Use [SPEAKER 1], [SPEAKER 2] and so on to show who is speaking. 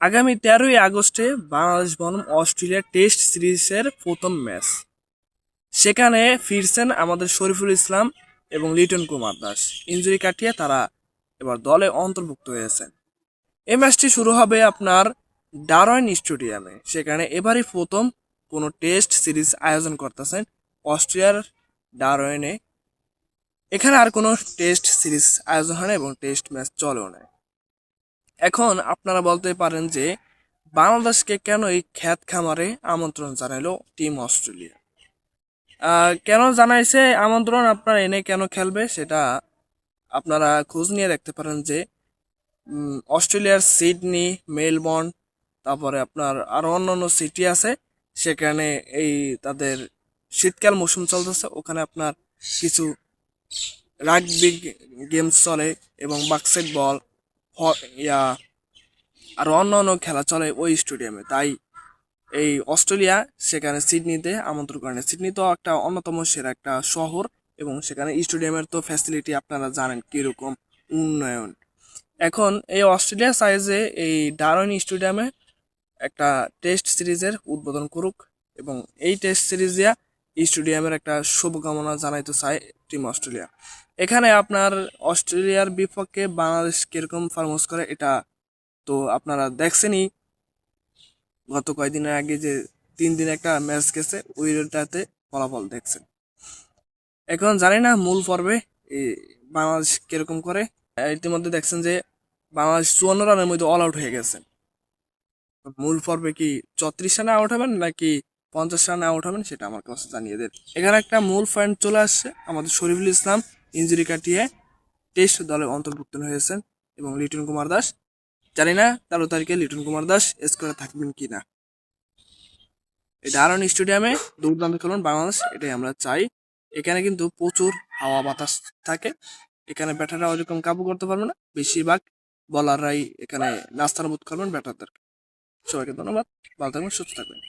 [SPEAKER 1] আগামী 13ই আগস্টে বাংলাদেশ বনাম অস্ট্রেলিয়া টেস্ট সিরিজের প্রথম ম্যাচ। সেখানে ফিরছেন আমাদের শরীফুল ইসলাম এবং লিটন কুমার দাস। ইনজুরি কাটিয়ে তারা এবার দলে অন্তর্ভুক্ত হয়েছেন। এই ম্যাচটি শুরু হবে আপনার ডারওয়েন স্টেডিয়ামে। সেখানে এবারই প্রথম কোনো টেস্ট সিরিজ আয়োজন করতেছেন অস্ট্রেলিয়ার ডারওয়েনে। এখানে আর কোনো টেস্ট সিরিজ আয়োজন হয় না এবং টেস্ট ম্যাচ চলেও না। এখন আপনারা বলতে পারেন যে বাংলাদেশকে কেন এই খ্যাত খামারে আমন্ত্রণ জানালো টিম অস্ট্রেলিয়া। কেন জানাইছে আমন্ত্রণ, আপনারা এনে কেন খেলবে সেটা আপনারা খোঁজ নিয়ে দেখতে পারেন যে অস্ট্রেলিয়ার সিডনি, মেলবোর্ন, তারপরে আপনার আরও অন্যান্য সিটি আছে। সেখানে এই তাদের শীতকাল মৌসুম চলতেছে, ওখানে আপনার কিছু রাগবি গেমস চলে এবং বাস্কেটবল, ইয়া আর অন্য অন্য খেলা চলে ওই স্টেডিয়ামে। তাই এই অস্ট্রেলিয়া সেখানে সিডনিতে আমন্ত্রণ করেন। সিডনি তো একটা অন্যতম সেরা একটা শহর এবং সেখানে স্টেডিয়ামের তো ফ্যাসিলিটি আপনারা জানেন কীরকম উন্নয়ন। এখন এই অস্ট্রেলিয়া সাইজে এই ডারওয়েন স্টেডিয়ামে একটা টেস্ট সিরিজের উদ্বোধন করুক এবং এই টেস্ট সিরিজ দিয়া স্টেডিয়ামের একটা শুভকামনা জানাইতে চায় টিম অস্ট্রেলিয়া। এখানে আপনার অস্ট্রেলিয়ার বিপক্ষে বাংলাদেশ কিরকম পারফরমেন্স করে এটা তো আপনারা দেখছেনই। গত কয়েকদিনের আগে যে 3 দিন একটা ম্যাচ গেছে ওইটাতে ফলাফল দেখছেন। এখন জানি না মূল পর্বে এই বাংলাদেশ কিরকম করে। ইতিমধ্যে দেখছেন যে বাংলাদেশ 54 রানের মধ্যে অল আউট হয়ে গেছে। মূল পর্বে কি 34 রানে আউট হবেন নাকি 50 রানে আউট হবেন সেটা আমার কাছে জানিয়ে দেন। এখানে একটা মূল পয়েন্ট চলে আসছে, আমাদের শরীফুল ইসলাম ইনজুরি কাটিয়ে টেস্ট দলে অন্তর্ভুক্ত হয়েছেন এবং লিটন কুমার দাস, জানি না 13 তারিখে লিটন কুমার দাস স্কোরে থাকবেন কিনা। এই ডারওয়েন স্টেডিয়ামে দুর্দান্ত খেলুন বাংলাদেশ, এটাই আমরা চাই। এখানে কিন্তু প্রচুর হাওয়া বাতাস থাকে, এখানে ব্যাটাররা ওইরকম কাবু করতে পারবে না, বেশিরভাগ বলাররাই এখানে নাস্তানাবুদ করবেন ব্যাটারদের। সবাইকে ধন্যবাদ, ভালো থাকবেন, সুস্থ থাকবেন।